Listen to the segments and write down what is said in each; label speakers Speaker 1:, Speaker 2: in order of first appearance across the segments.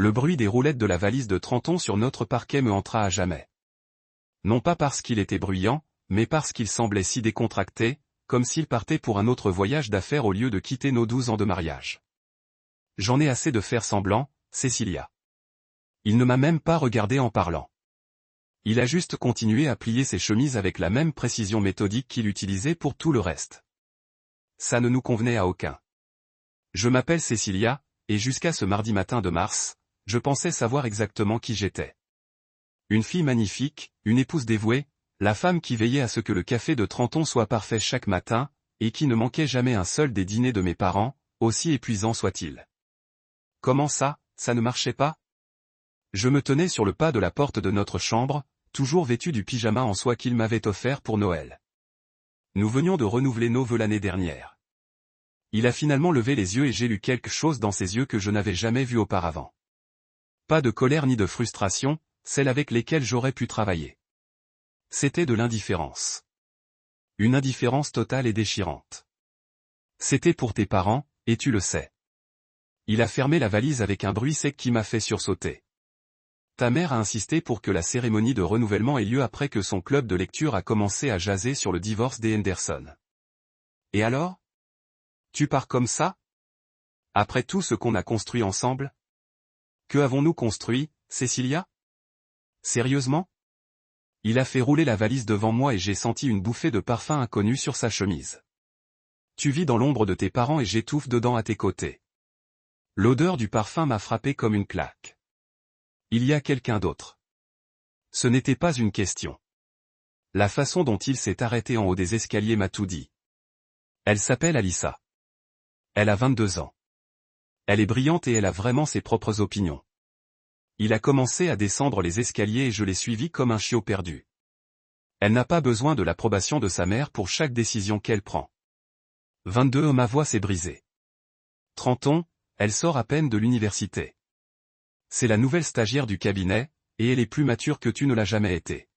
Speaker 1: Le bruit des roulettes de la valise de Trenton sur notre parquet me hantera à jamais. Non pas parce qu'il était bruyant, mais parce qu'il semblait si décontracté, comme s'il partait pour un autre voyage d'affaires au lieu de quitter nos 12 ans de mariage. J'en ai assez de faire semblant, Cécilia. Il ne m'a même pas regardé en parlant. Il a juste continué à plier ses chemises avec la même précision méthodique qu'il utilisait pour tout le reste. Ça ne nous convenait à aucun. Je m'appelle Cécilia, et jusqu'à ce mardi matin de mars, je pensais savoir exactement qui j'étais. Une fille magnifique, une épouse dévouée, la femme qui veillait à ce que le café de Trenton soit parfait chaque matin, et qui ne manquait jamais un seul des dîners de mes parents, aussi épuisant soit-il. Comment ça ne marchait pas? Je me tenais sur le pas de la porte de notre chambre, toujours vêtu du pyjama en soie qu'il m'avait offert pour Noël. Nous venions de renouveler nos vœux l'année dernière. Il a finalement levé les yeux et j'ai lu quelque chose dans ses yeux que je n'avais jamais vu auparavant. Pas de colère ni de frustration, celles avec lesquelles j'aurais pu travailler. C'était de l'indifférence. Une indifférence totale et déchirante. C'était pour tes parents, et tu le sais. Il a fermé la valise avec un bruit sec qui m'a fait sursauter. Ta mère a insisté pour que la cérémonie de renouvellement ait lieu après que son club de lecture a commencé à jaser sur le divorce des Henderson. Et alors? Tu pars comme ça? Après tout ce qu'on a construit ensemble? Que avons-nous construit, Cécilia? Sérieusement? Il a fait rouler la valise devant moi et j'ai senti une bouffée de parfum inconnu sur sa chemise. Tu vis dans l'ombre de tes parents et j'étouffe dedans à tes côtés. L'odeur du parfum m'a frappé comme une claque. Il y a quelqu'un d'autre. Ce n'était pas une question. La façon dont il s'est arrêté en haut des escaliers m'a tout dit. Elle s'appelle Alyssa. Elle a 22 ans. Elle est brillante et elle a vraiment ses propres opinions. Il a commencé à descendre les escaliers et je l'ai suivi comme un chiot perdu. Elle n'a pas besoin de l'approbation de sa mère pour chaque décision qu'elle prend. 22 ans, ma voix s'est brisée. Trenton, elle sort à peine de l'université. C'est la nouvelle stagiaire du cabinet, et elle est plus mature que tu ne l'as jamais été.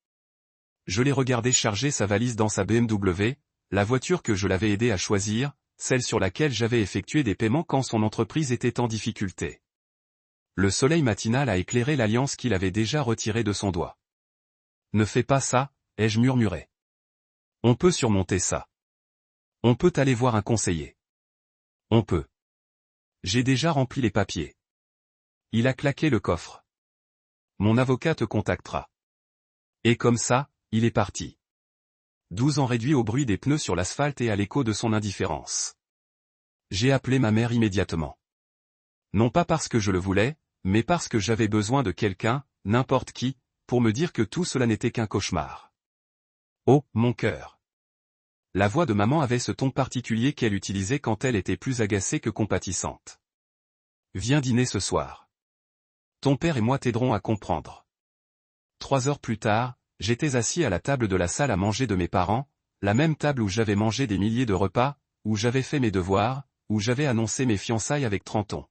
Speaker 1: Je l'ai regardé charger sa valise dans sa BMW, la voiture que je l'avais aidé à choisir, celle sur laquelle j'avais effectué des paiements quand son entreprise était en difficulté. Le soleil matinal a éclairé l'alliance qu'il avait déjà retirée de son doigt. Ne fais pas ça, ai-je murmuré. On peut surmonter ça. On peut aller voir un conseiller. On peut. J'ai déjà rempli les papiers. Il a claqué le coffre. Mon avocat te contactera. Et comme ça, il est parti. 12 ans réduits au bruit des pneus sur l'asphalte et à l'écho de son indifférence. J'ai appelé ma mère immédiatement. Non pas parce que je le voulais, mais parce que j'avais besoin de quelqu'un, n'importe qui, pour me dire que tout cela n'était qu'un cauchemar. Oh, mon cœur. La voix de maman avait ce ton particulier qu'elle utilisait quand elle était plus agacée que compatissante. Viens dîner ce soir. Ton père et moi t'aiderons à comprendre. 3 heures plus tard, j'étais assis à la table de la salle à manger de mes parents, la même table où j'avais mangé des milliers de repas, où j'avais fait mes devoirs, où j'avais annoncé mes fiançailles avec Trenton.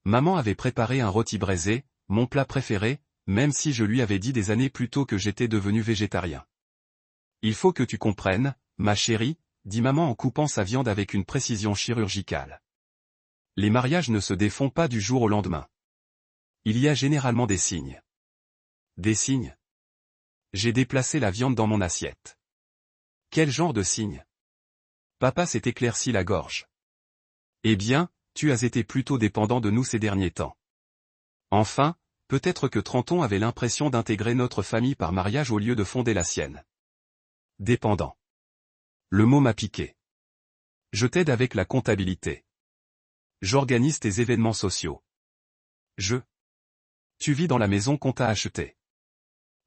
Speaker 1: Maman avait préparé un rôti braisé, mon plat préféré, même si je lui avais dit des années plus tôt que j'étais devenu végétarien. Il faut que tu comprennes, ma chérie, dit maman en coupant sa viande avec une précision chirurgicale. Les mariages ne se défont pas du jour au lendemain. Il y a généralement des signes. Des signes? J'ai déplacé la viande dans mon assiette. Quel genre de signe? Papa s'est éclairci la gorge. Eh bien, tu as été plutôt dépendant de nous ces derniers temps. Enfin, peut-être que Trenton avait l'impression d'intégrer notre famille par mariage au lieu de fonder la sienne. Dépendant. Le mot m'a piqué. Je t'aide avec la comptabilité. J'organise tes événements sociaux. Tu vis dans la maison qu'on t'a achetée.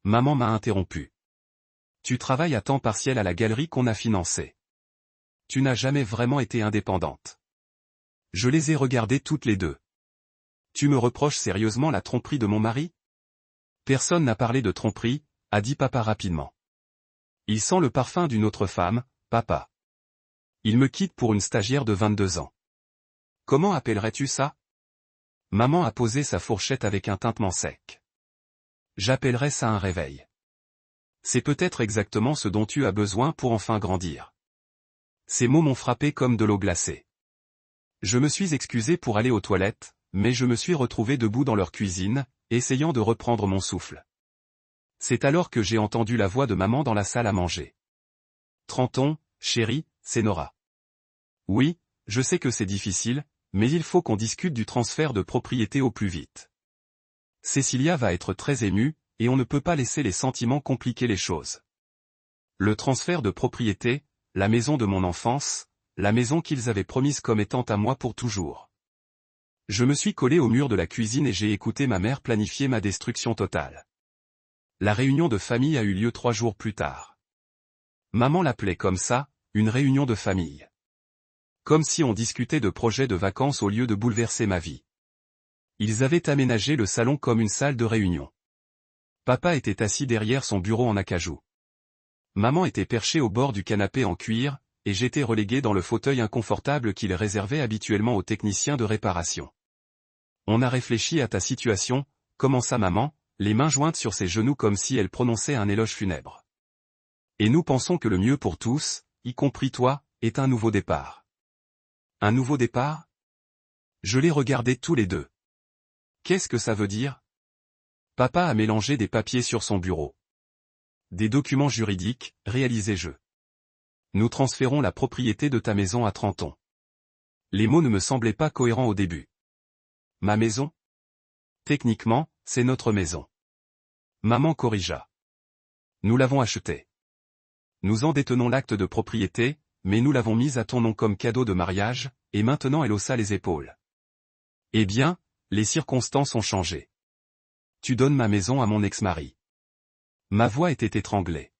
Speaker 1: Maman m'a interrompu. Tu travailles à temps partiel à la galerie qu'on a financée. Tu n'as jamais vraiment été indépendante. Je les ai regardées toutes les deux. Tu me reproches sérieusement la tromperie de mon mari? Personne n'a parlé de tromperie, a dit papa rapidement. Il sent le parfum d'une autre femme, papa. Il me quitte pour une stagiaire de 22 ans. Comment appellerais-tu ça? Maman a posé sa fourchette avec un tintement sec. J'appellerais ça un réveil. C'est peut-être exactement ce dont tu as besoin pour enfin grandir. Ces mots m'ont frappé comme de l'eau glacée. Je me suis excusé pour aller aux toilettes, mais je me suis retrouvé debout dans leur cuisine, essayant de reprendre mon souffle. C'est alors que j'ai entendu la voix de maman dans la salle à manger. « Trenton, chérie, c'est Nora. » « Oui, je sais que c'est difficile, mais il faut qu'on discute du transfert de propriété au plus vite. Cécilia va être très émue, et on ne peut pas laisser les sentiments compliquer les choses. Le transfert de propriété, la maison de mon enfance, la maison qu'ils avaient promise comme étant à moi pour toujours. » Je me suis collé au mur de la cuisine et j'ai écouté ma mère planifier ma destruction totale. La réunion de famille a eu lieu 3 jours plus tard. Maman l'appelait comme ça, une réunion de famille. Comme si on discutait de projets de vacances au lieu de bouleverser ma vie. Ils avaient aménagé le salon comme une salle de réunion. Papa était assis derrière son bureau en acajou. Maman était perchée au bord du canapé en cuir, et j'étais relégué dans le fauteuil inconfortable qu'il réservait habituellement aux techniciens de réparation. On a réfléchi à ta situation, commença maman, les mains jointes sur ses genoux comme si elle prononçait un éloge funèbre. Et nous pensons que le mieux pour tous, y compris toi, est un nouveau départ. Un nouveau départ? Je les regardais tous les deux. Qu'est-ce que ça veut dire? Papa a mélangé des papiers sur son bureau. Des documents juridiques, réalisez-je. Nous transférons la propriété de ta maison à Trenton. Les mots ne me semblaient pas cohérents au début. Ma maison? Techniquement, c'est notre maison. Maman corrigea. Nous l'avons achetée. Nous en détenons l'acte de propriété, mais nous l'avons mise à ton nom comme cadeau de mariage, et maintenant elle haussa les épaules. Eh bien, les circonstances ont changé. Tu donnes ma maison à mon ex-mari. Ma voix était étranglée.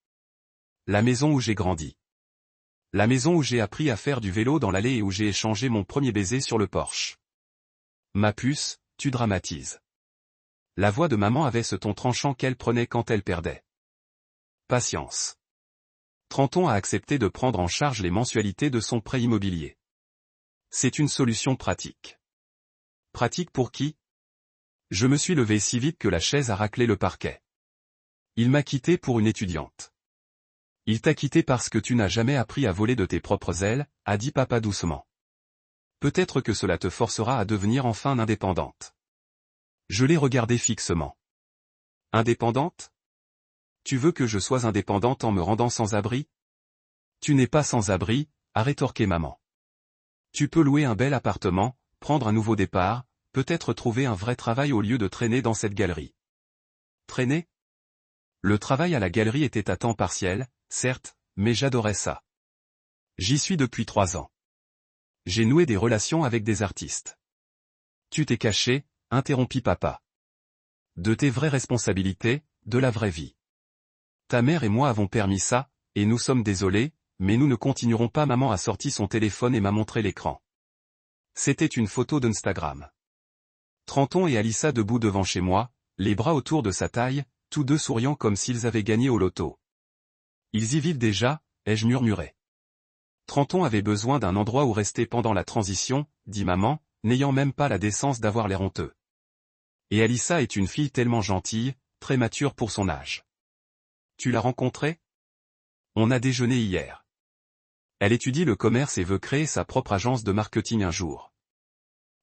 Speaker 1: La maison où j'ai grandi. La maison où j'ai appris à faire du vélo dans l'allée et où j'ai échangé mon premier baiser sur le porche. Ma puce, tu dramatises. La voix de maman avait ce ton tranchant qu'elle prenait quand elle perdait. Patience. Trenton a accepté de prendre en charge les mensualités de son prêt immobilier. C'est une solution pratique. Pratique pour qui? Je me suis levé si vite que la chaise a raclé le parquet. Il m'a quitté pour une étudiante. Il t'a quitté parce que tu n'as jamais appris à voler de tes propres ailes, a dit papa doucement. Peut-être que cela te forcera à devenir enfin indépendante. Je l'ai regardé fixement. Indépendante? Tu veux que je sois indépendante en me rendant sans abri? Tu n'es pas sans abri, a rétorqué maman. Tu peux louer un bel appartement, prendre un nouveau départ, peut-être trouver un vrai travail au lieu de traîner dans cette galerie. Traîner? Le travail à la galerie était à temps partiel, certes, mais j'adorais ça. J'y suis depuis 3 ans. J'ai noué des relations avec des artistes. Tu t'es caché, interrompit papa. De tes vraies responsabilités, de la vraie vie. Ta mère et moi avons permis ça, et nous sommes désolés, mais nous ne continuerons pas. Maman a sorti son téléphone et m'a montré l'écran. C'était une photo d'Instagram. Trenton et Alissa debout devant chez moi, les bras autour de sa taille, tous deux souriant comme s'ils avaient gagné au loto. Ils y vivent déjà, ai-je murmuré. Trenton avait besoin d'un endroit où rester pendant la transition, dit maman, n'ayant même pas la décence d'avoir l'air honteux. Et Alissa est une fille tellement gentille, très mature pour son âge. Tu l'as rencontrée? On a déjeuné hier. Elle étudie le commerce et veut créer sa propre agence de marketing un jour.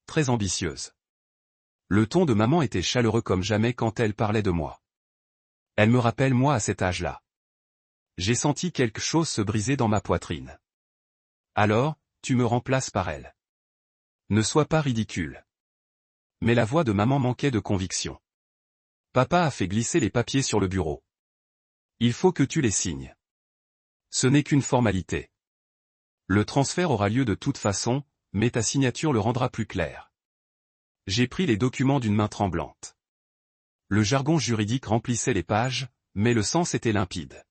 Speaker 1: Très ambitieuse. Le ton de maman était chaleureux comme jamais quand elle parlait de moi. Elle me rappelle moi à cet âge-là. J'ai senti quelque chose se briser dans ma poitrine. Alors, tu me remplaces par elle. Ne sois pas ridicule. Mais la voix de maman manquait de conviction. Papa a fait glisser les papiers sur le bureau. Il faut que tu les signes. Ce n'est qu'une formalité. Le transfert aura lieu de toute façon, mais ta signature le rendra plus clair. J'ai pris les documents d'une main tremblante. Le jargon juridique remplissait les pages, mais le sens était limpide.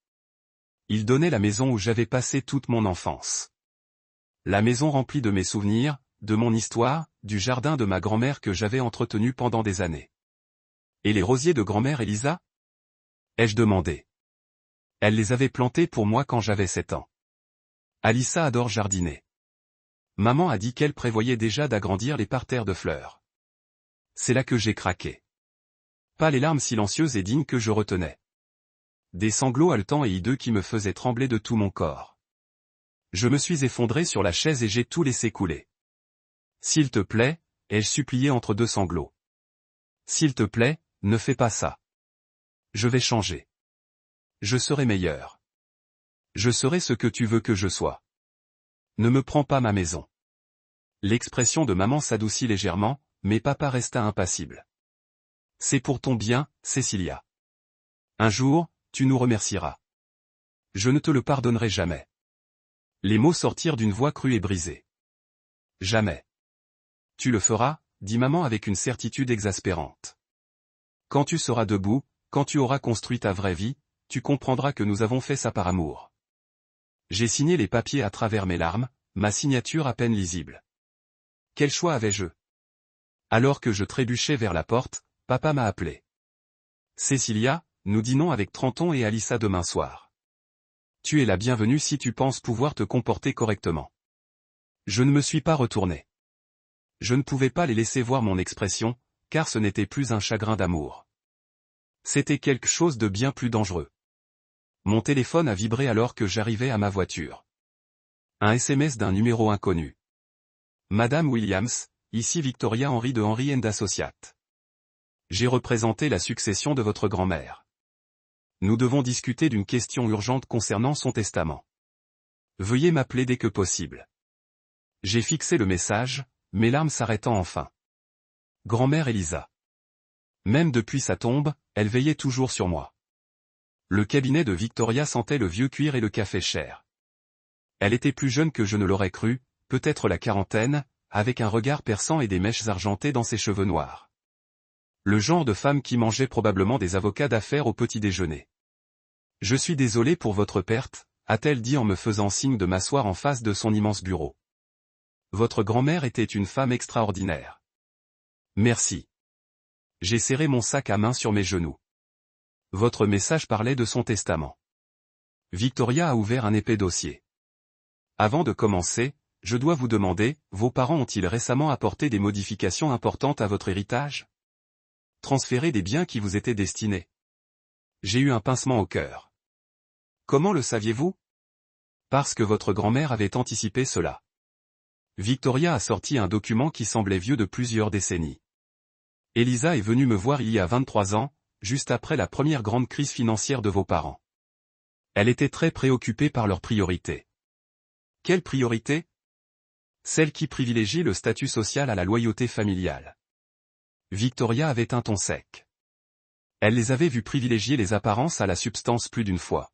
Speaker 1: Il donnait la maison où j'avais passé toute mon enfance. La maison remplie de mes souvenirs, de mon histoire, du jardin de ma grand-mère que j'avais entretenu pendant des années. Et les rosiers de grand-mère Elisa? Ai-je demandé. Elle les avait plantés pour moi quand j'avais 7 ans. Alissa adore jardiner. Maman a dit qu'elle prévoyait déjà d'agrandir les parterres de fleurs. C'est là que j'ai craqué. Pas les larmes silencieuses et dignes que je retenais. Des sanglots haletants et hideux qui me faisaient trembler de tout mon corps. Je me suis effondré sur la chaise et j'ai tout laissé couler. S'il te plaît, ai-je supplié entre deux sanglots. S'il te plaît, ne fais pas ça. Je vais changer. Je serai meilleur. Je serai ce que tu veux que je sois. Ne me prends pas ma maison. L'expression de maman s'adoucit légèrement, mais papa resta impassible. C'est pour ton bien, Cecilia. Un jour, tu nous remercieras. Je ne te le pardonnerai jamais. Les mots sortirent d'une voix crue et brisée. Jamais. Tu le feras, dit maman avec une certitude exaspérante. Quand tu seras debout, quand tu auras construit ta vraie vie, tu comprendras que nous avons fait ça par amour. J'ai signé les papiers à travers mes larmes, ma signature à peine lisible. Quel choix avais-je? Alors que je trébuchais vers la porte, papa m'a appelé. Cecilia, nous dînons avec Trenton et Alissa demain soir. Tu es la bienvenue si tu penses pouvoir te comporter correctement. Je ne me suis pas retourné. Je ne pouvais pas les laisser voir mon expression, car ce n'était plus un chagrin d'amour. C'était quelque chose de bien plus dangereux. Mon téléphone a vibré alors que j'arrivais à ma voiture. Un SMS d'un numéro inconnu. Madame Williams, ici Victoria Henry de Henry & Associates. J'ai représenté la succession de votre grand-mère. Nous devons discuter d'une question urgente concernant son testament. Veuillez m'appeler dès que possible. J'ai fixé le message, mes larmes s'arrêtant enfin. Grand-mère Elisa. Même depuis sa tombe, elle veillait toujours sur moi. Le cabinet de Victoria sentait le vieux cuir et le café cher. Elle était plus jeune que je ne l'aurais cru, peut-être la quarantaine, avec un regard perçant et des mèches argentées dans ses cheveux noirs. Le genre de femme qui mangeait probablement des avocats d'affaires au petit déjeuner. Je suis désolé pour votre perte, a-t-elle dit en me faisant signe de m'asseoir en face de son immense bureau. Votre grand-mère était une femme extraordinaire. Merci. J'ai serré mon sac à main sur mes genoux. Votre message parlait de son testament. Victoria a ouvert un épais dossier. Avant de commencer, je dois vous demander, vos parents ont-ils récemment apporté des modifications importantes à votre héritage? Transféré des biens qui vous étaient destinés? J'ai eu un pincement au cœur. Comment le saviez-vous? Parce que votre grand-mère avait anticipé cela. Victoria a sorti un document qui semblait vieux de plusieurs décennies. Elisa est venue me voir il y a 23 ans, juste après la première grande crise financière de vos parents. Elle était très préoccupée par leurs priorités. Quelle priorité? Celle qui privilégie le statut social à la loyauté familiale. Victoria avait un ton sec. Elle les avait vus privilégier les apparences à la substance plus d'une fois.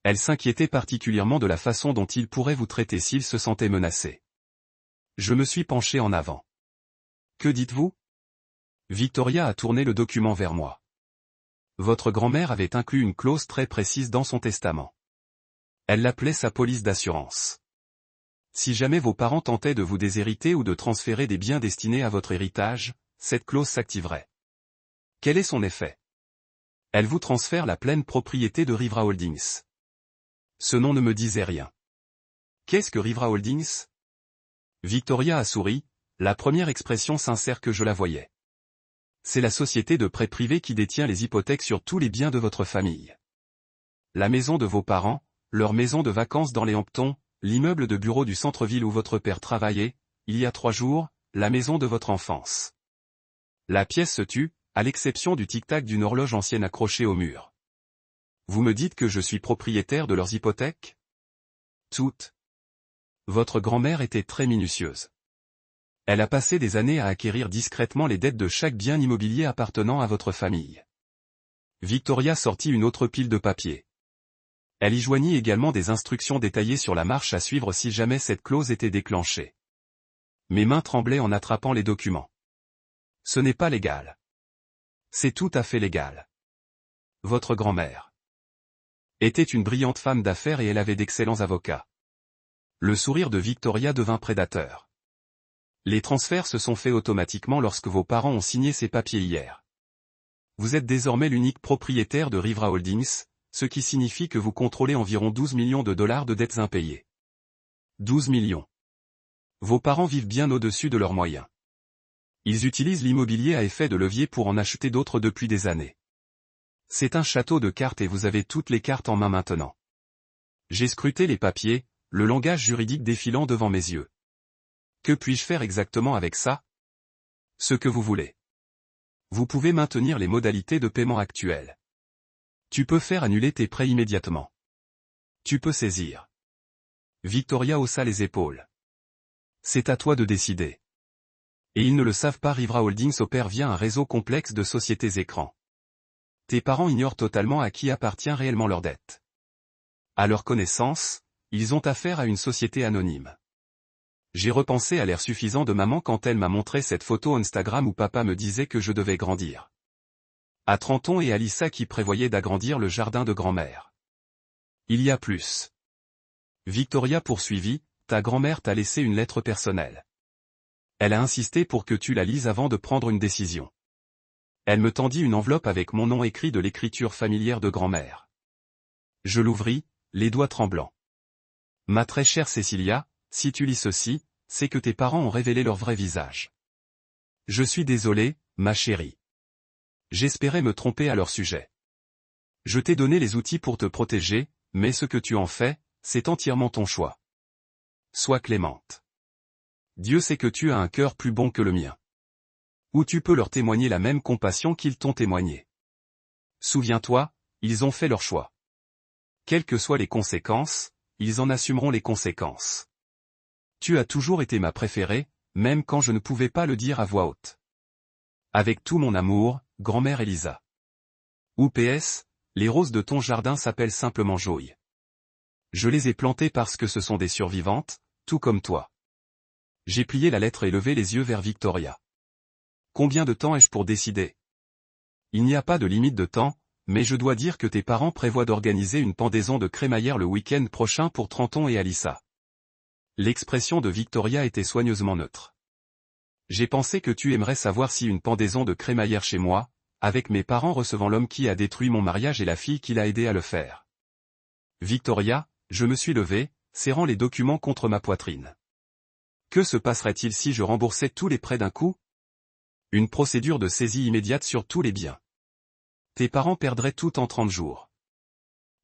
Speaker 1: Elle s'inquiétait particulièrement de la façon dont ils pourraient vous traiter s'ils se sentaient menacés. Je me suis penché en avant. Que dites-vous? Victoria a tourné le document vers moi. Votre grand-mère avait inclus une clause très précise dans son testament. Elle l'appelait sa police d'assurance. Si jamais vos parents tentaient de vous déshériter ou de transférer des biens destinés à votre héritage, cette clause s'activerait. Quel est son effet? Elle vous transfère la pleine propriété de Rivra Holdings. Ce nom ne me disait rien. Qu'est-ce que Rivra Holdings? Victoria a souri, la première expression sincère que je la voyais. C'est la société de prêt privé qui détient les hypothèques sur tous les biens de votre famille. La maison de vos parents, leur maison de vacances dans les Hamptons, l'immeuble de bureau du centre-ville où votre père travaillait, il y a 3 jours, la maison de votre enfance. La pièce se tut, à l'exception du tic-tac d'une horloge ancienne accrochée au mur. Vous me dites que je suis propriétaire de leurs hypothèques? Toutes. Votre grand-mère était très minutieuse. Elle a passé des années à acquérir discrètement les dettes de chaque bien immobilier appartenant à votre famille. Victoria sortit une autre pile de papier. Elle y joignit également des instructions détaillées sur la marche à suivre si jamais cette clause était déclenchée. Mes mains tremblaient en attrapant les documents. Ce n'est pas légal. C'est tout à fait légal. Votre grand-mère était une brillante femme d'affaires et elle avait d'excellents avocats. Le sourire de Victoria devint prédateur. Les transferts se sont faits automatiquement lorsque vos parents ont signé ces papiers hier. Vous êtes désormais l'unique propriétaire de Rivra Holdings, ce qui signifie que vous contrôlez environ 12 millions de dollars de dettes impayées. 12 millions. Vos parents vivent bien au-dessus de leurs moyens. Ils utilisent l'immobilier à effet de levier pour en acheter d'autres depuis des années. C'est un château de cartes et vous avez toutes les cartes en main maintenant. J'ai scruté les papiers, le langage juridique défilant devant mes yeux. Que puis-je faire exactement avec ça? Ce que vous voulez. Vous pouvez maintenir les modalités de paiement actuelles. Tu peux faire annuler tes prêts immédiatement. Tu peux saisir. Victoria haussa les épaules. C'est à toi de décider. Et ils ne le savent pas, Rivra Holdings opère via un réseau complexe de sociétés écrans. Tes parents ignorent totalement à qui appartient réellement leur dette. À leur connaissance, ils ont affaire à une société anonyme. J'ai repensé à l'air suffisant de maman quand elle m'a montré cette photo Instagram où papa me disait que je devais grandir. À Trenton et Alissa qui prévoyaient d'agrandir le jardin de grand-mère. Il y a plus. Victoria poursuivit, ta grand-mère t'a laissé une lettre personnelle. Elle a insisté pour que tu la lises avant de prendre une décision. Elle me tendit une enveloppe avec mon nom écrit de l'écriture familière de grand-mère. Je l'ouvris, les doigts tremblants. Ma très chère Cécilia, si tu lis ceci, c'est que tes parents ont révélé leur vrai visage. Je suis désolé, ma chérie. J'espérais me tromper à leur sujet. Je t'ai donné les outils pour te protéger, mais ce que tu en fais, c'est entièrement ton choix. Sois clémente. Dieu sait que tu as un cœur plus bon que le mien. Ou tu peux leur témoigner la même compassion qu'ils t'ont témoigné. Souviens-toi, ils ont fait leur choix. Quelles que soient les conséquences, ils en assumeront les conséquences. Tu as toujours été ma préférée, même quand je ne pouvais pas le dire à voix haute. Avec tout mon amour, grand-mère Elisa. Ou PS, les roses de ton jardin s'appellent simplement Joy. Je les ai plantées parce que ce sont des survivantes, tout comme toi. J'ai plié la lettre et levé les yeux vers Victoria. Combien de temps ai-je pour décider? Il n'y a pas de limite de temps, mais je dois dire que tes parents prévoient d'organiser une pendaison de crémaillère le week-end prochain pour Trenton et Alissa. L'expression de Victoria était soigneusement neutre. J'ai pensé que tu aimerais savoir si une pendaison de crémaillère chez moi, avec mes parents recevant l'homme qui a détruit mon mariage et la fille qui l'a aidé à le faire. Victoria, je me suis levé, serrant les documents contre ma poitrine. Que se passerait-il si je remboursais tous les prêts d'un coup? Une procédure de saisie immédiate sur tous les biens. Tes parents perdraient tout en 30 jours.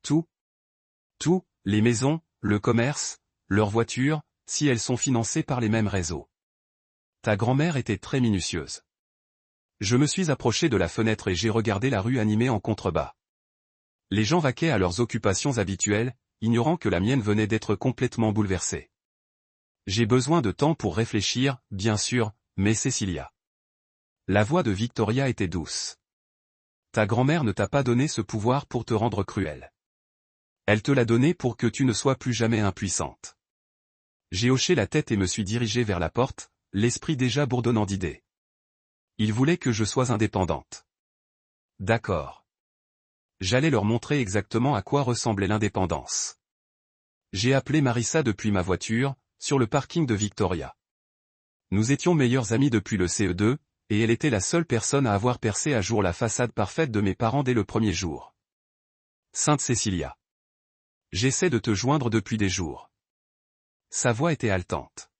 Speaker 1: Tout? Tout, les maisons, le commerce, leurs voitures, si elles sont financées par les mêmes réseaux. Ta grand-mère était très minutieuse. Je me suis approché de la fenêtre et j'ai regardé la rue animée en contrebas. Les gens vaquaient à leurs occupations habituelles, ignorant que la mienne venait d'être complètement bouleversée. J'ai besoin de temps pour réfléchir, bien sûr, mais Cécilia. La voix de Victoria était douce. Ta grand-mère ne t'a pas donné ce pouvoir pour te rendre cruelle. Elle te l'a donné pour que tu ne sois plus jamais impuissante. J'ai hoché la tête et me suis dirigé vers la porte, l'esprit déjà bourdonnant d'idées. Il voulait que je sois indépendante. D'accord. J'allais leur montrer exactement à quoi ressemblait l'indépendance. J'ai appelé Marissa depuis ma voiture, sur le parking de Victoria. Nous étions meilleurs amis depuis le CE2, et elle était la seule personne à avoir percé à jour la façade parfaite de mes parents dès le premier jour. Sainte Cécilia. J'essaie de te joindre depuis des jours. Sa voix était haletante.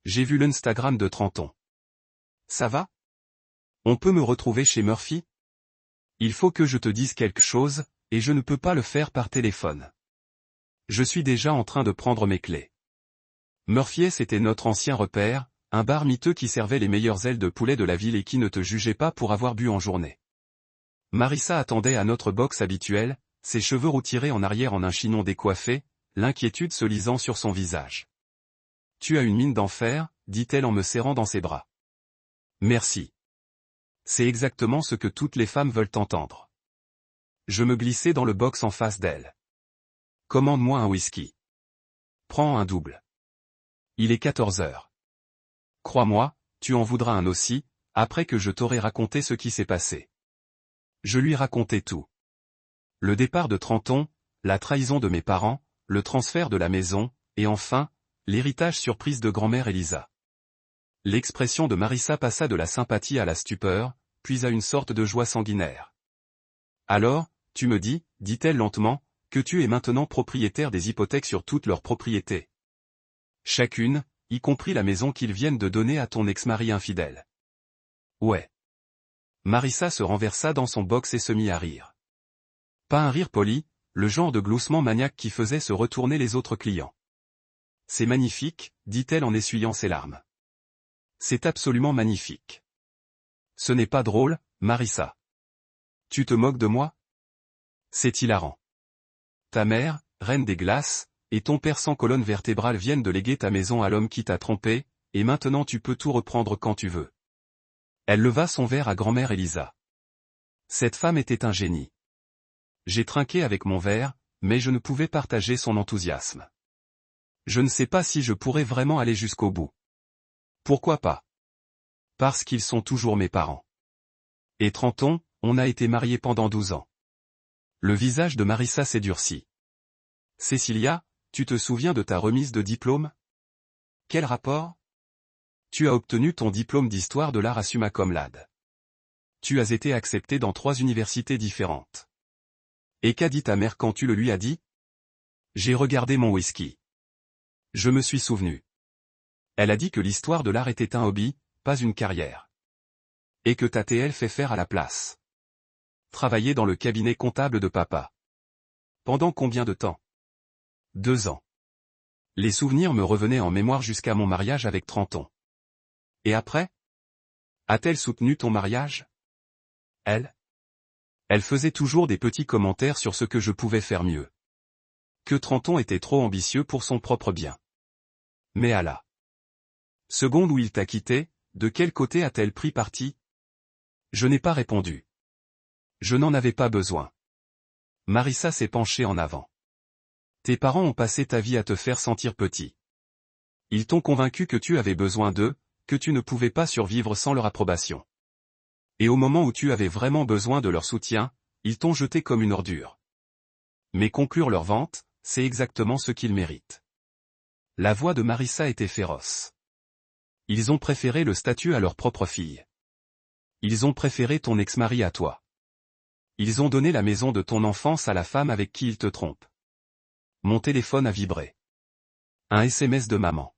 Speaker 1: J'ai vu l'Instagram de Trenton. Ça va? On peut me retrouver chez Murphy? Il faut que je te dise quelque chose, et je ne peux pas le faire par téléphone. Je suis déjà en train de prendre mes clés. Murphy's était notre ancien repère, un bar miteux qui servait les meilleures ailes de poulet de la ville et qui ne te jugeait pas pour avoir bu en journée. Marissa attendait à notre box habituelle, ses cheveux roux tirés en arrière en un chignon décoiffé, l'inquiétude se lisant sur son visage. Tu as une mine d'enfer, dit-elle en me serrant dans ses bras. Merci. C'est exactement ce que toutes les femmes veulent entendre. Je me glissai dans le box en face d'elle. Commande-moi un whisky. Prends un double. Il est 14 heures. Crois-moi, tu en voudras un aussi, après que je t'aurai raconté ce qui s'est passé. Je lui racontai tout. Le départ de Trenton, la trahison de mes parents, le transfert de la maison, et enfin, l'héritage surprise de grand-mère Elisa. L'expression de Marissa passa de la sympathie à la stupeur, puis à une sorte de joie sanguinaire. Alors, tu me dis, dit-elle lentement, que tu es maintenant propriétaire des hypothèques sur toutes leurs propriétés. Chacune, y compris la maison qu'ils viennent de donner à ton ex-mari infidèle. Ouais. Marissa se renversa dans son box et se mit à rire. Pas un rire poli, le genre de gloussement maniaque qui faisait se retourner les autres clients. C'est magnifique, dit-elle en essuyant ses larmes. C'est absolument magnifique. Ce n'est pas drôle, Marissa. Tu te moques de moi? C'est hilarant. Ta mère, reine des glaces, et ton père sans colonne vertébrale viennent de léguer ta maison à l'homme qui t'a trompé, et maintenant tu peux tout reprendre quand tu veux. Elle leva son verre à grand-mère Elisa. Cette femme était un génie. J'ai trinqué avec mon verre, mais je ne pouvais partager son enthousiasme. Je ne sais pas si je pourrais vraiment aller jusqu'au bout. Pourquoi pas? Parce qu'ils sont toujours mes parents. Et Trenton, on a été mariés pendant 12 ans. Le visage de Marissa s'est durci. Cécilia, tu te souviens de ta remise de diplôme? Quel rapport? Tu as obtenu ton diplôme d'histoire de l'art à summa cum laude. Tu as été accepté dans 3 universités différentes. Et qu'a dit ta mère quand tu le lui as dit? J'ai regardé mon whisky. Je me suis souvenu. Elle a dit que l'histoire de l'art était un hobby, pas une carrière. Et que ta TL fait faire à la place. Travailler dans le cabinet comptable de papa. Pendant combien de temps? 2 ans. Les souvenirs me revenaient en mémoire jusqu'à mon mariage avec Trenton. Et après? A-t-elle soutenu ton mariage? Elle faisait toujours des petits commentaires sur ce que je pouvais faire mieux. Que Trenton était trop ambitieux pour son propre bien. Mais à la seconde où il t'a quitté, de quel côté a-t-elle pris parti? Je n'ai pas répondu. Je n'en avais pas besoin. Marissa s'est penchée en avant. Tes parents ont passé ta vie à te faire sentir petit. Ils t'ont convaincu que tu avais besoin d'eux, que tu ne pouvais pas survivre sans leur approbation. Et au moment où tu avais vraiment besoin de leur soutien, ils t'ont jeté comme une ordure. Mais conclure leur vente, c'est exactement ce qu'ils méritent. La voix de Marissa était féroce. Ils ont préféré le statut à leur propre fille. Ils ont préféré ton ex-mari à toi. Ils ont donné la maison de ton enfance à la femme avec qui ils te trompent. Mon téléphone a vibré. Un SMS de maman.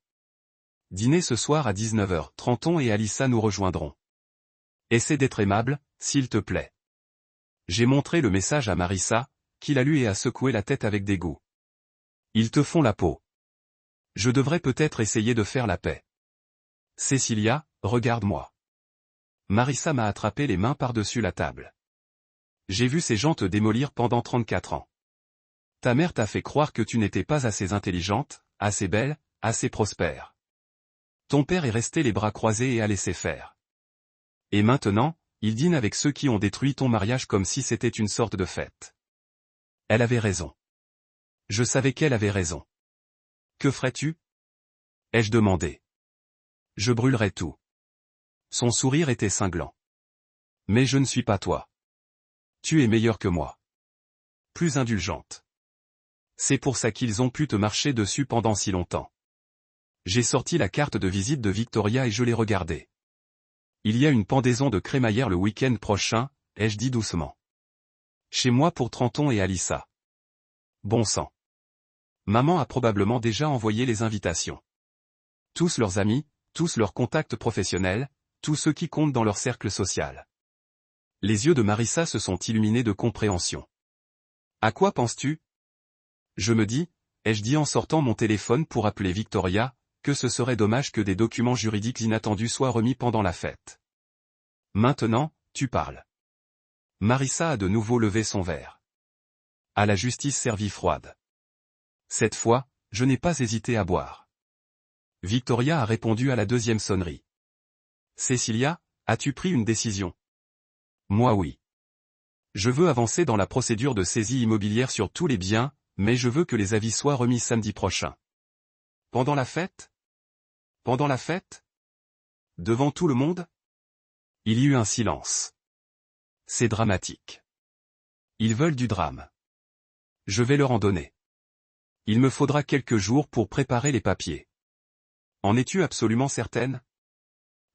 Speaker 1: Dîner ce soir à 19h. Trenton et Alissa nous rejoindront. Essaie d'être aimable, s'il te plaît. J'ai montré le message à Marissa, qui l'a lu et a secoué la tête avec dégoût. Ils te font la peau. Je devrais peut-être essayer de faire la paix. Cécilia, regarde-moi. Marissa m'a attrapé les mains par-dessus la table. J'ai vu ces gens te démolir pendant 34 ans. Ta mère t'a fait croire que tu n'étais pas assez intelligente, assez belle, assez prospère. Ton père est resté les bras croisés et a laissé faire. Et maintenant, il dîne avec ceux qui ont détruit ton mariage comme si c'était une sorte de fête. Elle avait raison. Je savais qu'elle avait raison. Que ferais-tu? Ai-je demandé. Je brûlerais tout. Son sourire était cinglant. Mais je ne suis pas toi. Tu es meilleure que moi. Plus indulgente. C'est pour ça qu'ils ont pu te marcher dessus pendant si longtemps. J'ai sorti la carte de visite de Victoria et je l'ai regardée. Il y a une pendaison de crémaillère le week-end prochain, ai-je dit doucement. Chez moi pour Trenton et Alissa. Bon sang. Maman a probablement déjà envoyé les invitations. Tous leurs amis, tous leurs contacts professionnels, tous ceux qui comptent dans leur cercle social. Les yeux de Marissa se sont illuminés de compréhension. À quoi penses-tu? Je me dis, ai-je dit en sortant mon téléphone pour appeler Victoria, que ce serait dommage que des documents juridiques inattendus soient remis pendant la fête. Maintenant, tu parles. Marissa a de nouveau levé son verre. À la justice servie froide. Cette fois, je n'ai pas hésité à boire. Victoria a répondu à la deuxième sonnerie. Cécilia, as-tu pris une décision? Moi oui. Je veux avancer dans la procédure de saisie immobilière sur tous les biens, mais je veux que les avis soient remis samedi prochain. Pendant la fête? Pendant la fête? Devant tout le monde? Il y eut un silence. C'est dramatique. Ils veulent du drame. Je vais leur en donner. Il me faudra quelques jours pour préparer les papiers. En es-tu absolument certaine?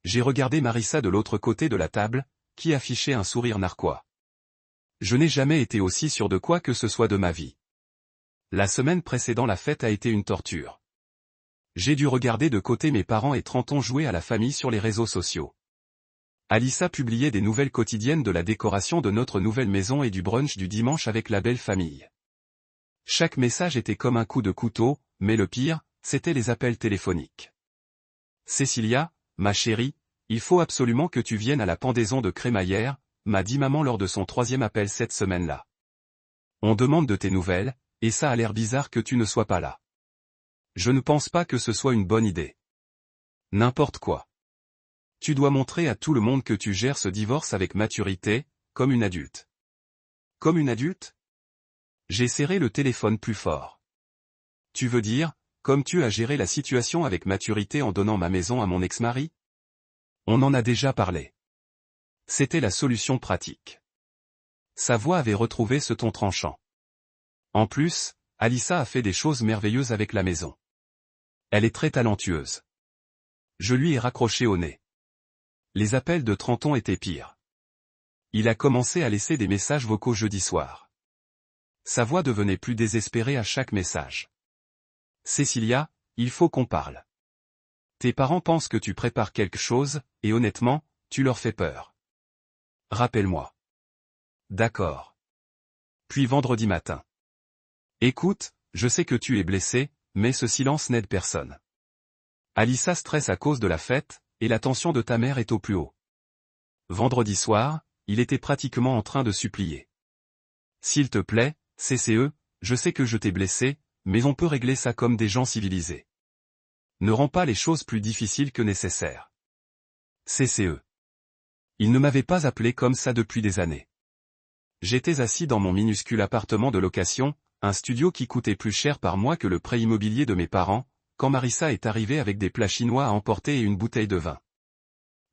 Speaker 1: J'ai regardé Marissa de l'autre côté de la table, qui affichait un sourire narquois. Je n'ai jamais été aussi sûr de quoi que ce soit de ma vie. La semaine précédant la fête a été une torture. J'ai dû regarder de côté mes parents et Trenton jouer à la famille sur les réseaux sociaux. Alissa publiait des nouvelles quotidiennes de la décoration de notre nouvelle maison et du brunch du dimanche avec la belle famille. Chaque message était comme un coup de couteau, mais le pire, c'était les appels téléphoniques. Cécilia, ma chérie, il faut absolument que tu viennes à la pendaison de crémaillère, m'a dit maman lors de son 3e appel cette semaine-là. On demande de tes nouvelles, et ça a l'air bizarre que tu ne sois pas là. Je ne pense pas que ce soit une bonne idée. N'importe quoi. Tu dois montrer à tout le monde que tu gères ce divorce avec maturité, comme une adulte. Comme une adulte? J'ai serré le téléphone plus fort. Tu veux dire, comme tu as géré la situation avec maturité en donnant ma maison à mon ex-mari? On en a déjà parlé. C'était la solution pratique. Sa voix avait retrouvé ce ton tranchant. En plus, Alissa a fait des choses merveilleuses avec la maison. Elle est très talentueuse. Je lui ai raccroché au nez. Les appels de Trenton étaient pires. Il a commencé à laisser des messages vocaux jeudi soir. Sa voix devenait plus désespérée à chaque message. Cécilia, il faut qu'on parle. Tes parents pensent que tu prépares quelque chose, et honnêtement, tu leur fais peur. Rappelle-moi. D'accord. Puis vendredi matin. Écoute, je sais que tu es blessé, mais ce silence n'aide personne. Alissa stresse à cause de la fête, et la tension de ta mère est au plus haut. Vendredi soir, il était pratiquement en train de supplier. S'il te plaît, CCE, je sais que je t'ai blessé, mais on peut régler ça comme des gens civilisés. Ne rends pas les choses plus difficiles que nécessaire. CCE. Il ne m'avait pas appelé comme ça depuis des années. J'étais assis dans mon minuscule appartement de location, un studio qui coûtait plus cher par mois que le prêt immobilier de mes parents, quand Marissa est arrivée avec des plats chinois à emporter et une bouteille de vin.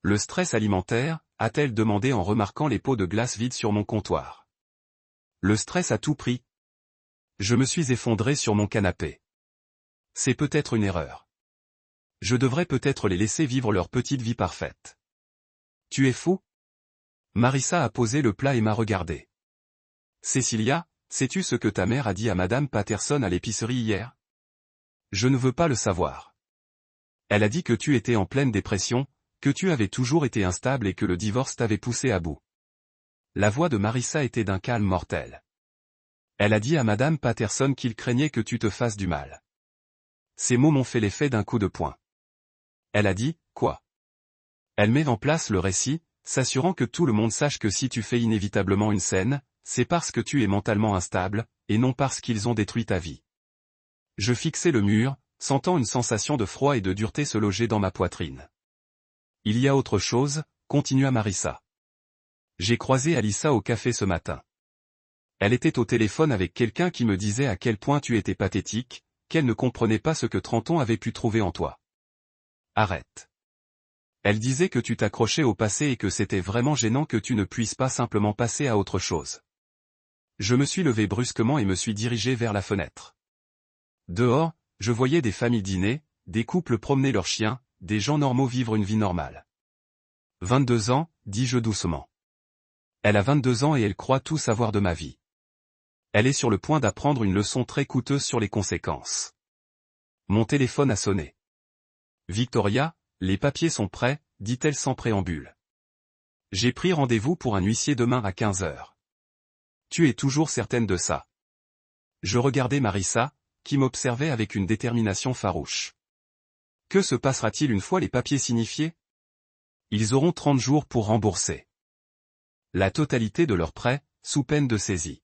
Speaker 1: Le stress alimentaire, a-t-elle demandé en remarquant les pots de glace vides sur mon comptoir. Le stress à tout prix. Je me suis effondré sur mon canapé. C'est peut-être une erreur. Je devrais peut-être les laisser vivre leur petite vie parfaite. Tu es fou? Marissa a posé le plat et m'a regardé. Cécilia, sais-tu ce que ta mère a dit à Madame Patterson à l'épicerie hier? Je ne veux pas le savoir. Elle a dit que tu étais en pleine dépression, que tu avais toujours été instable et que le divorce t'avait poussé à bout. La voix de Marissa était d'un calme mortel. Elle a dit à Madame Patterson qu'il craignait que tu te fasses du mal. Ces mots m'ont fait l'effet d'un coup de poing. Elle a dit, quoi? Elle met en place le récit, s'assurant que tout le monde sache que si tu fais inévitablement une scène, c'est parce que tu es mentalement instable, et non parce qu'ils ont détruit ta vie. Je fixai le mur, sentant une sensation de froid et de dureté se loger dans ma poitrine. Il y a autre chose, continua Marissa. J'ai croisé Alissa au café ce matin. Elle était au téléphone avec quelqu'un qui me disait à quel point tu étais pathétique, qu'elle ne comprenait pas ce que Trenton avait pu trouver en toi. Arrête. Elle disait que tu t'accrochais au passé et que c'était vraiment gênant que tu ne puisses pas simplement passer à autre chose. Je me suis levé brusquement et me suis dirigé vers la fenêtre. Dehors, je voyais des familles dîner, des couples promener leurs chiens, des gens normaux vivre une vie normale. 22 ans, dis-je doucement. Elle a 22 ans et elle croit tout savoir de ma vie. Elle est sur le point d'apprendre une leçon très coûteuse sur les conséquences. Mon téléphone a sonné. Victoria, les papiers sont prêts, dit-elle sans préambule. J'ai pris rendez-vous pour un huissier demain à 15 heures. Tu es toujours certaine de ça? Je regardais Marissa, qui m'observait avec une détermination farouche. Que se passera-t-il une fois les papiers signifiés? Ils auront 30 jours pour rembourser la totalité de leur prêt, sous peine de saisie.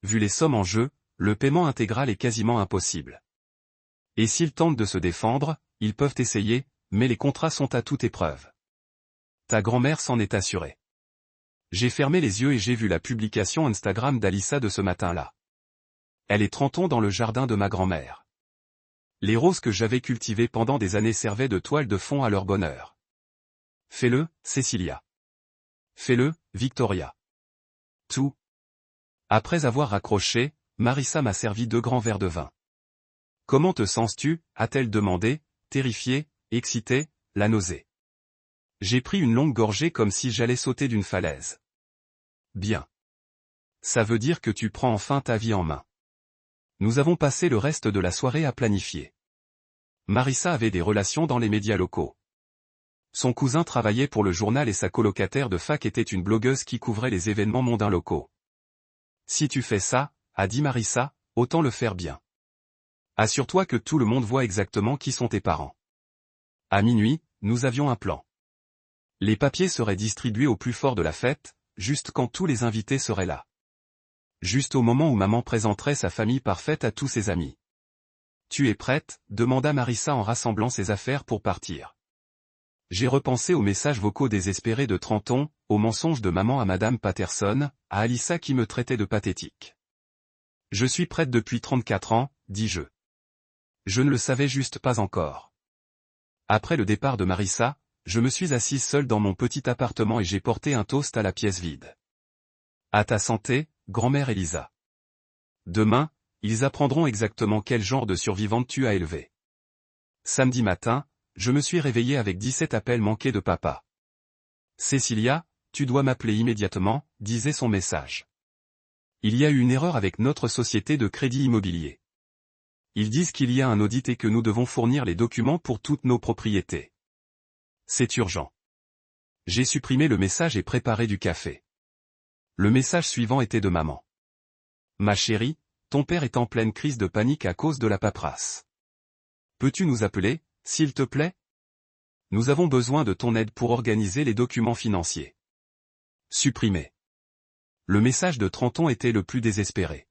Speaker 1: Vu les sommes en jeu, le paiement intégral est quasiment impossible. Et s'ils tentent de se défendre, ils peuvent essayer, mais les contrats sont à toute épreuve. Ta grand-mère s'en est assurée. J'ai fermé les yeux et j'ai vu la publication Instagram d'Alissa de ce matin-là. Elle est Trenton dans le jardin de ma grand-mère. Les roses que j'avais cultivées pendant des années servaient de toile de fond à leur bonheur. Fais-le, Cécilia. Fais-le, Victoria. Tout. Après avoir raccroché, Marissa m'a servi 2 grands verres de vin. Comment te sens-tu? A-t-elle demandé, terrifiée, excitée, la nausée. J'ai pris une longue gorgée comme si j'allais sauter d'une falaise. Bien. Ça veut dire que tu prends enfin ta vie en main. Nous avons passé le reste de la soirée à planifier. Marissa avait des relations dans les médias locaux. Son cousin travaillait pour le journal et sa colocataire de fac était une blogueuse qui couvrait les événements mondains locaux. Si tu fais ça, a dit Marissa, autant le faire bien. Assure-toi que tout le monde voit exactement qui sont tes parents. À minuit, nous avions un plan. Les papiers seraient distribués au plus fort de la fête, juste quand tous les invités seraient là. Juste au moment où maman présenterait sa famille parfaite à tous ses amis. Tu es prête? Demanda Marissa en rassemblant ses affaires pour partir. J'ai repensé aux messages vocaux désespérés de Trenton, aux mensonges de maman à Madame Patterson, à Alyssa qui me traitait de pathétique. Je suis prête depuis 34 ans, dis-je. Je ne le savais juste pas encore. Après le départ de Marissa, je me suis assise seule dans mon petit appartement et j'ai porté un toast à la pièce vide. À ta santé, grand-mère Elisa. Demain, ils apprendront exactement quel genre de survivante tu as élevé. Samedi matin, je me suis réveillée avec 17 appels manqués de papa. Cécilia, tu dois m'appeler immédiatement, disait son message. Il y a eu une erreur avec notre société de crédit immobilier. Ils disent qu'il y a un audit et que nous devons fournir les documents pour toutes nos propriétés. C'est urgent. J'ai supprimé le message et préparé du café. Le message suivant était de maman. Ma chérie, ton père est en pleine crise de panique à cause de la paperasse. Peux-tu nous appeler, s'il te plaît? Nous avons besoin de ton aide pour organiser les documents financiers. Supprimé. Le message de Trenton était le plus désespéré.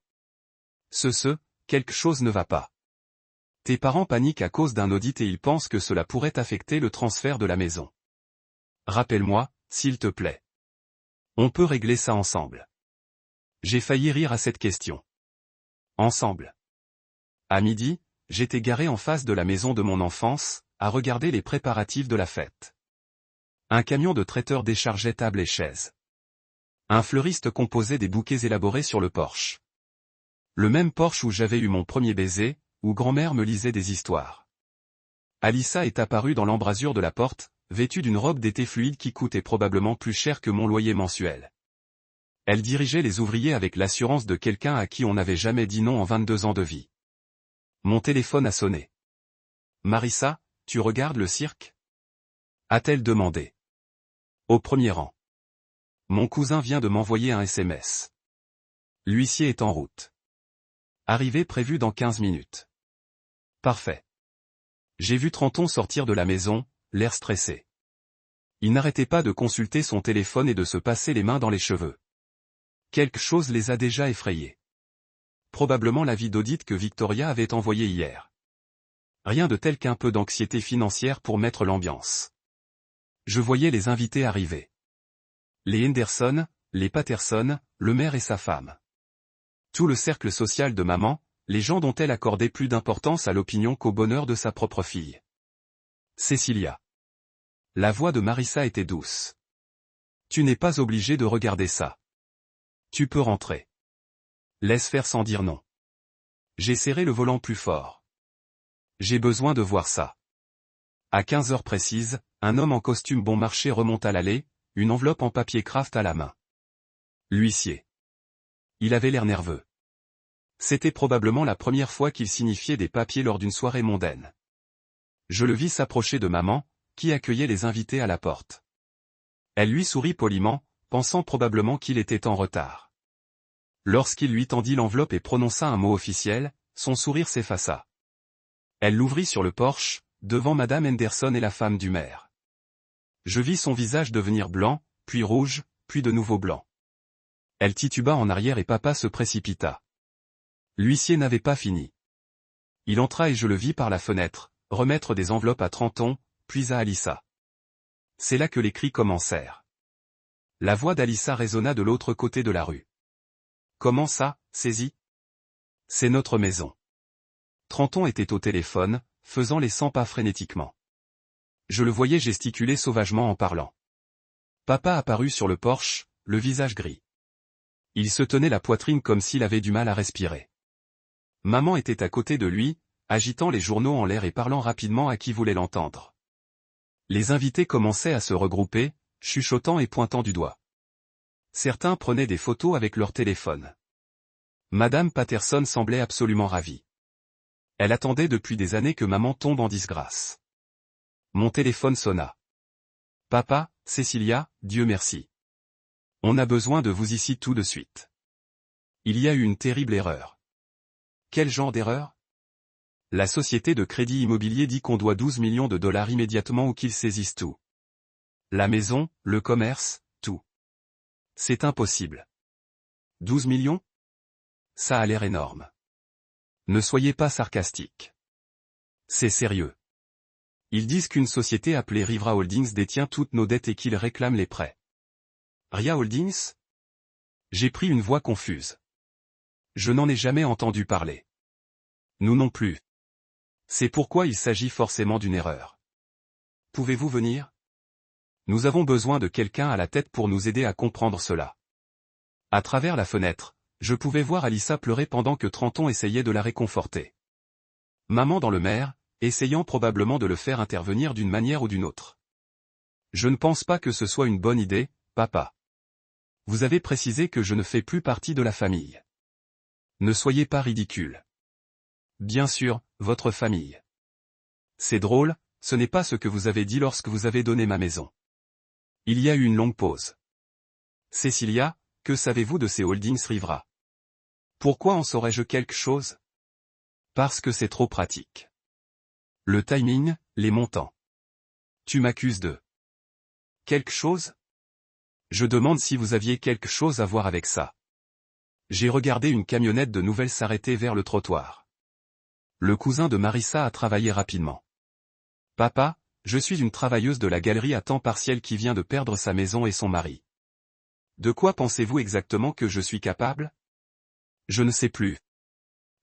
Speaker 1: Quelque chose ne va pas. Tes parents paniquent à cause d'un audit et ils pensent que cela pourrait affecter le transfert de la maison. Rappelle-moi, s'il te plaît. On peut régler ça ensemble. J'ai failli rire à cette question. Ensemble. À midi, j'étais garé en face de la maison de mon enfance, à regarder les préparatifs de la fête. Un camion de traiteur déchargeait tables et chaises. Un fleuriste composait des bouquets élaborés sur le porche. Le même porche où j'avais eu mon premier baiser, où grand-mère me lisait des histoires. Alyssa est apparue dans l'embrasure de la porte, vêtue d'une robe d'été fluide qui coûtait probablement plus cher que mon loyer mensuel. Elle dirigeait les ouvriers avec l'assurance de quelqu'un à qui on n'avait jamais dit non en 22 ans de vie. Mon téléphone a sonné. Marissa, tu regardes le cirque? A-t-elle demandé. Au premier rang. Mon cousin vient de m'envoyer un SMS. L'huissier est en route. Arrivée prévue dans 15 minutes. Parfait. J'ai vu Trenton sortir de la maison, l'air stressé. Il n'arrêtait pas de consulter son téléphone et de se passer les mains dans les cheveux. Quelque chose les a déjà effrayés. Probablement l'avis d'audit que Victoria avait envoyé hier. Rien de tel qu'un peu d'anxiété financière pour mettre l'ambiance. Je voyais les invités arriver. Les Henderson, les Patterson, le maire et sa femme. Tout le cercle social de maman, les gens dont elle accordait plus d'importance à l'opinion qu'au bonheur de sa propre fille. Cécilia. La voix de Marissa était douce. Tu n'es pas obligé de regarder ça. Tu peux rentrer. Laisse faire sans dire non. J'ai serré le volant plus fort. J'ai besoin de voir ça. À 15 heures précises, un homme en costume bon marché remonte à l'allée, une enveloppe en papier craft à la main. L'huissier. Il avait l'air nerveux. C'était probablement la première fois qu'il signifiait des papiers lors d'une soirée mondaine. Je le vis s'approcher de maman, qui accueillait les invités à la porte. Elle lui sourit poliment, pensant probablement qu'il était en retard. Lorsqu'il lui tendit l'enveloppe et prononça un mot officiel, son sourire s'effaça. Elle l'ouvrit sur le porche, devant Madame Henderson et la femme du maire. Je vis son visage devenir blanc, puis rouge, puis de nouveau blanc. Elle tituba en arrière et papa se précipita. L'huissier n'avait pas fini. Il entra et je le vis par la fenêtre, remettre des enveloppes à Trenton, puis à Alyssa. C'est là que les cris commencèrent. La voix d'Alyssa résonna de l'autre côté de la rue. Comment ça, saisie? C'est notre maison. Trenton était au téléphone, faisant les 100 pas frénétiquement. Je le voyais gesticuler sauvagement en parlant. Papa apparut sur le porche, le visage gris. Il se tenait la poitrine comme s'il avait du mal à respirer. Maman était à côté de lui, agitant les journaux en l'air et parlant rapidement à qui voulait l'entendre. Les invités commençaient à se regrouper, chuchotant et pointant du doigt. Certains prenaient des photos avec leur téléphone. Madame Patterson semblait absolument ravie. Elle attendait depuis des années que maman tombe en disgrâce. Mon téléphone sonna. Papa, Cécilia, Dieu merci. On a besoin de vous ici tout de suite. Il y a eu une terrible erreur. Quel genre d'erreur? La société de crédit immobilier dit qu'on doit 12 millions de dollars immédiatement ou qu'ils saisissent tout. La maison, le commerce, tout. C'est impossible. 12 millions? Ça a l'air énorme. Ne soyez pas sarcastique. C'est sérieux. Ils disent qu'une société appelée Rivra Holdings détient toutes nos dettes et qu'ils réclament les prêts. Ria Holdings? J'ai pris une voix confuse. Je n'en ai jamais entendu parler. Nous non plus. C'est pourquoi il s'agit forcément d'une erreur. Pouvez-vous venir? Nous avons besoin de quelqu'un à la tête pour nous aider à comprendre cela. À travers la fenêtre, je pouvais voir Alyssa pleurer pendant que Trenton essayait de la réconforter. Maman dans le maire, essayant probablement de le faire intervenir d'une manière ou d'une autre. Je ne pense pas que ce soit une bonne idée, papa. Vous avez précisé que je ne fais plus partie de la famille. Ne soyez pas ridicule. Bien sûr, votre famille. C'est drôle, ce n'est pas ce que vous avez dit lorsque vous avez donné ma maison. Il y a eu une longue pause. Cécilia, que savez-vous de ces holdings Rivra? Pourquoi en saurais-je quelque chose? Parce que c'est trop pratique. Le timing, les montants. Tu m'accuses de quelque chose? Je demande si vous aviez quelque chose à voir avec ça. J'ai regardé une camionnette de nouvelles s'arrêter vers le trottoir. Le cousin de Marissa a travaillé rapidement. Papa, je suis une travailleuse de la galerie à temps partiel qui vient de perdre sa maison et son mari. De quoi pensez-vous exactement que je suis capable? Je ne sais plus.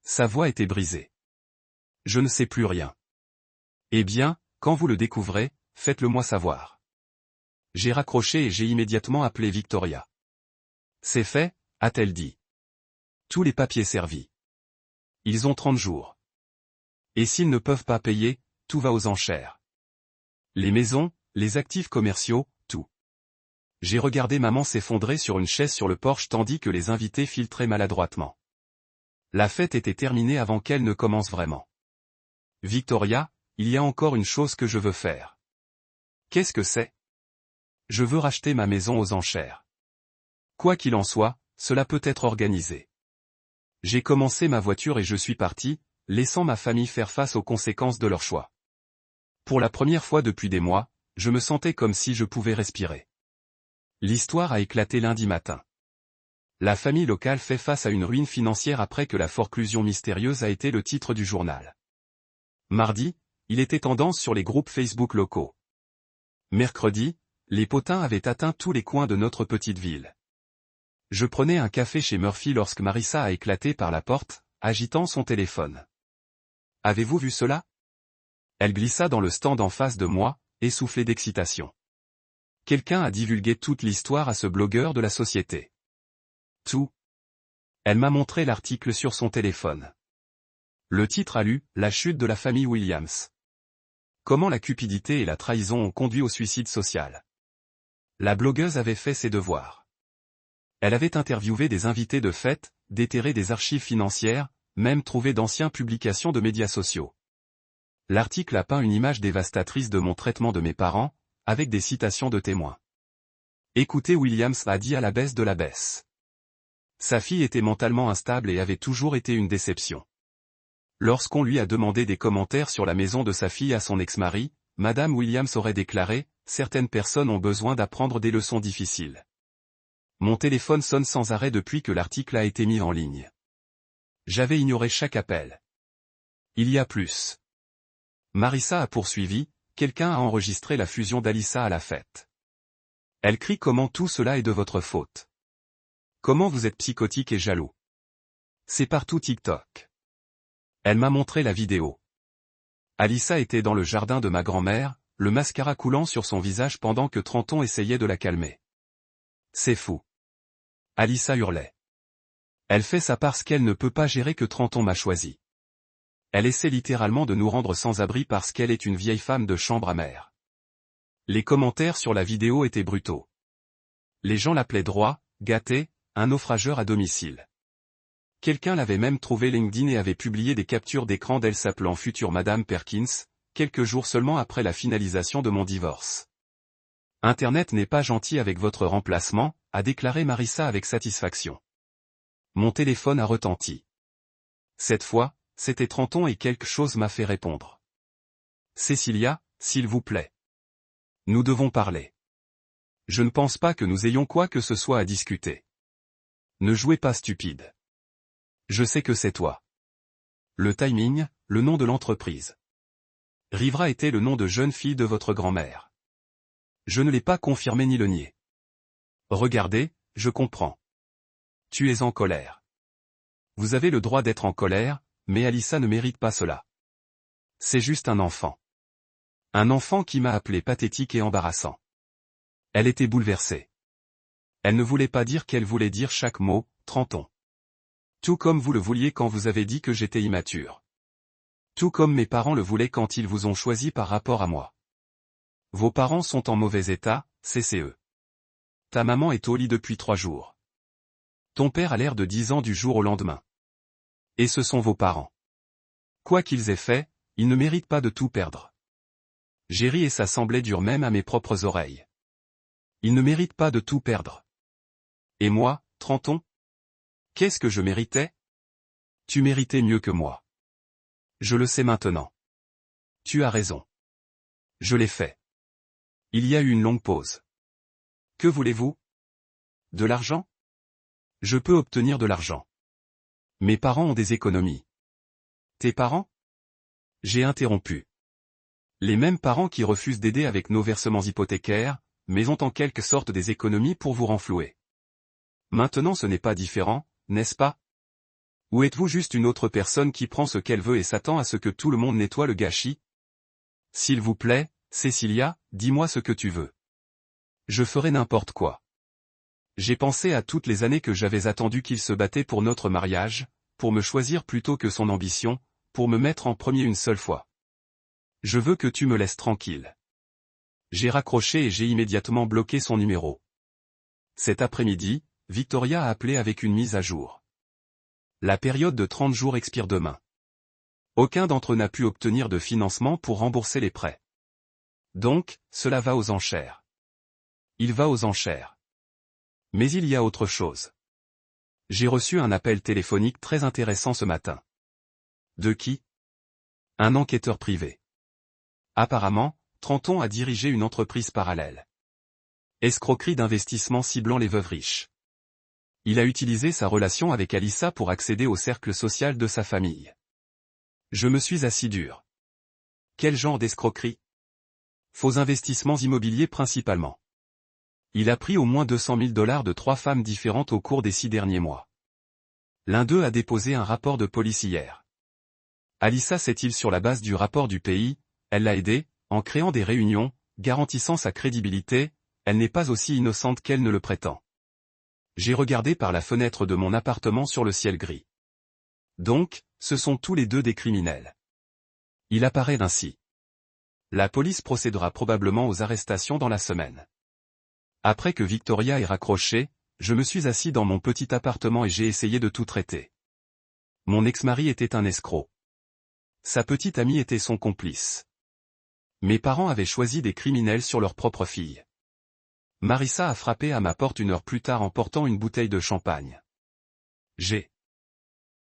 Speaker 1: Sa voix était brisée. Je ne sais plus rien. Eh bien, quand vous le découvrez, faites-le moi savoir. J'ai raccroché et j'ai immédiatement appelé Victoria. C'est fait, a-t-elle dit. Tous les papiers servis. Ils ont 30 jours. Et s'ils ne peuvent pas payer, tout va aux enchères. Les maisons, les actifs commerciaux, tout. J'ai regardé maman s'effondrer sur une chaise sur le porche tandis que les invités filtraient maladroitement. La fête était terminée avant qu'elle ne commence vraiment. Victoria, il y a encore une chose que je veux faire. Qu'est-ce que c'est? Je veux racheter ma maison aux enchères. Quoi qu'il en soit, cela peut être organisé. J'ai commencé ma voiture et je suis parti, laissant ma famille faire face aux conséquences de leur choix. Pour la première fois depuis des mois, je me sentais comme si je pouvais respirer. L'histoire a éclaté lundi matin. La famille locale fait face à une ruine financière après que la forclusion mystérieuse a été le titre du journal. Mardi, il était tendance sur les groupes Facebook locaux. Mercredi, les potins avaient atteint tous les coins de notre petite ville. Je prenais un café chez Murphy lorsque Marissa a éclaté par la porte, agitant son téléphone. Avez-vous vu cela? Elle glissa dans le stand en face de moi, essoufflée d'excitation. Quelqu'un a divulgué toute l'histoire à ce blogueur de la société. Tout. Elle m'a montré l'article sur son téléphone. Le titre a lu « La chute de la famille Williams. Comment la cupidité et la trahison ont conduit au suicide social ». La blogueuse avait fait ses devoirs. Elle avait interviewé des invités de fête, déterré des archives financières, même trouvé d'anciennes publications de médias sociaux. L'article a peint une image dévastatrice de mon traitement de mes parents, avec des citations de témoins. Écoutez, Williams a dit à la baisse de la baisse. Sa fille était mentalement instable et avait toujours été une déception. Lorsqu'on lui a demandé des commentaires sur la maison de sa fille à son ex-mari, Madame Williams aurait déclaré « Certaines personnes ont besoin d'apprendre des leçons difficiles ». Mon téléphone sonne sans arrêt depuis que l'article a été mis en ligne. J'avais ignoré chaque appel. Il y a plus. Marissa a poursuivi, quelqu'un a enregistré la fusion d'Alyssa à la fête. Elle crie comment tout cela est de votre faute. Comment vous êtes psychotique et jaloux. C'est partout TikTok. Elle m'a montré la vidéo. Alyssa était dans le jardin de ma grand-mère, le mascara coulant sur son visage pendant que Trenton essayait de la calmer. C'est fou. Alyssa hurlait. Elle fait ça parce qu'elle ne peut pas gérer que Trenton m'a choisi. Elle essaie littéralement de nous rendre sans abri parce qu'elle est une vieille femme de chambre à mère. Les commentaires sur la vidéo étaient brutaux. Les gens l'appelaient droit, gâté, un naufrageur à domicile. Quelqu'un l'avait même trouvé LinkedIn et avait publié des captures d'écran d'elle s'appelant future Madame Perkins, quelques jours seulement après la finalisation de mon divorce. Internet n'est pas gentil avec votre remplacement, a déclaré Marissa avec satisfaction. Mon téléphone a retenti. Cette fois, c'était Trenton et quelque chose m'a fait répondre. Cécilia, s'il vous plaît. Nous devons parler. Je ne pense pas que nous ayons quoi que ce soit à discuter. Ne jouez pas stupide. Je sais que c'est toi. Le timing, le nom de l'entreprise. Rivera était le nom de jeune fille de votre grand-mère. Je ne l'ai pas confirmé ni le nié. Regardez, je comprends. Tu es en colère. Vous avez le droit d'être en colère, mais Alyssa ne mérite pas cela. C'est juste un enfant. Un enfant qui m'a appelé pathétique et embarrassant. Elle était bouleversée. Elle ne voulait pas dire qu'elle voulait dire chaque mot, Trenton. Tout comme vous le vouliez quand vous avez dit que j'étais immature. Tout comme mes parents le voulaient quand ils vous ont choisi par rapport à moi. Vos parents sont en mauvais état, CCE. Ta maman est au lit depuis 3 jours. Ton père a l'air de 10 ans du jour au lendemain. Et ce sont vos parents. Quoi qu'ils aient fait, ils ne méritent pas de tout perdre. J'ai ri et ça semblait dur même à mes propres oreilles. Ils ne méritent pas de tout perdre. Et moi, Trenton? Qu'est-ce que je méritais? Tu méritais mieux que moi. Je le sais maintenant. Tu as raison. Je l'ai fait. Il y a eu une longue pause. Que voulez-vous? De l'argent? Je peux obtenir de l'argent. Mes parents ont des économies. Tes parents? J'ai interrompu. Les mêmes parents qui refusent d'aider avec nos versements hypothécaires, mais ont en quelque sorte des économies pour vous renflouer. Maintenant ce n'est pas différent, n'est-ce pas? Ou êtes-vous juste une autre personne qui prend ce qu'elle veut et s'attend à ce que tout le monde nettoie le gâchis? S'il vous plaît, Cécilia, dis-moi ce que tu veux. Je ferai n'importe quoi. J'ai pensé à toutes les années que j'avais attendu qu'il se battait pour notre mariage, pour me choisir plutôt que son ambition, pour me mettre en premier une seule fois. Je veux que tu me laisses tranquille. J'ai raccroché et j'ai immédiatement bloqué son numéro. Cet après-midi, Victoria a appelé avec une mise à jour. La période de 30 jours expire demain. Aucun d'entre eux n'a pu obtenir de financement pour rembourser les prêts. Donc, cela va aux enchères. Il va aux enchères. Mais il y a autre chose. J'ai reçu un appel téléphonique très intéressant ce matin. De qui? Un enquêteur privé. Apparemment, Trenton a dirigé une entreprise parallèle. Escroquerie d'investissement ciblant les veuves riches. Il a utilisé sa relation avec Alyssa pour accéder au cercle social de sa famille. Je me suis assis dur. Quel genre d'escroquerie? Faux investissements immobiliers principalement. Il a pris au moins 200 000 $ de 3 femmes différentes au cours des 6 derniers mois. L'un d'eux a déposé un rapport de police hier. Alyssa sait-il sur la base du rapport du pays, elle l'a aidé, en créant des réunions, garantissant sa crédibilité, elle n'est pas aussi innocente qu'elle ne le prétend. J'ai regardé par la fenêtre de mon appartement sur le ciel gris. Donc, ce sont tous les deux des criminels. Il apparaît ainsi. La police procédera probablement aux arrestations dans la semaine. Après que Victoria ait raccroché, je me suis assis dans mon petit appartement et j'ai essayé de tout traiter. Mon ex-mari était un escroc. Sa petite amie était son complice. Mes parents avaient choisi des criminels sur leur propre fille. Marissa a frappé à ma porte 1 heure plus tard en portant une bouteille de champagne. J'ai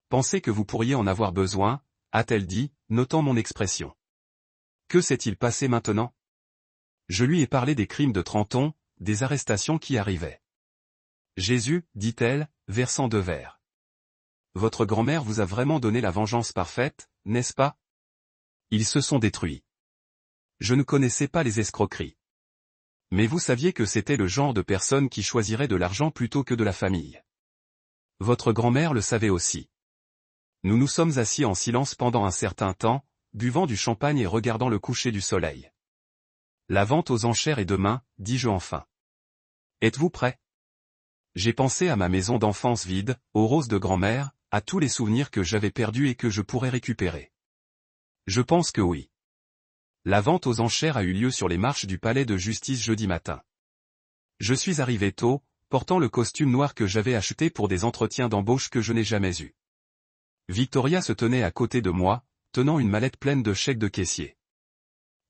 Speaker 1: pensé que vous pourriez en avoir besoin, a-t-elle dit, notant mon expression. Que s'est-il passé maintenant? Je lui ai parlé des crimes de Trenton, des arrestations qui arrivaient. Jésus, dit-elle, versant 2 verres. Votre grand-mère vous a vraiment donné la vengeance parfaite, n'est-ce pas? Ils se sont détruits. Je ne connaissais pas les escroqueries. Mais vous saviez que c'était le genre de personne qui choisirait de l'argent plutôt que de la famille. Votre grand-mère le savait aussi. Nous nous sommes assis en silence pendant un certain temps, buvant du champagne et regardant le coucher du soleil. La vente aux enchères est demain, dis-je enfin. Êtes-vous prêt? J'ai pensé à ma maison d'enfance vide, aux roses de grand-mère, à tous les souvenirs que j'avais perdus et que je pourrais récupérer. Je pense que oui. La vente aux enchères a eu lieu sur les marches du palais de justice jeudi matin. Je suis arrivé tôt, portant le costume noir que j'avais acheté pour des entretiens d'embauche que je n'ai jamais eus. Victoria se tenait à côté de moi, tenant une mallette pleine de chèques de caissier.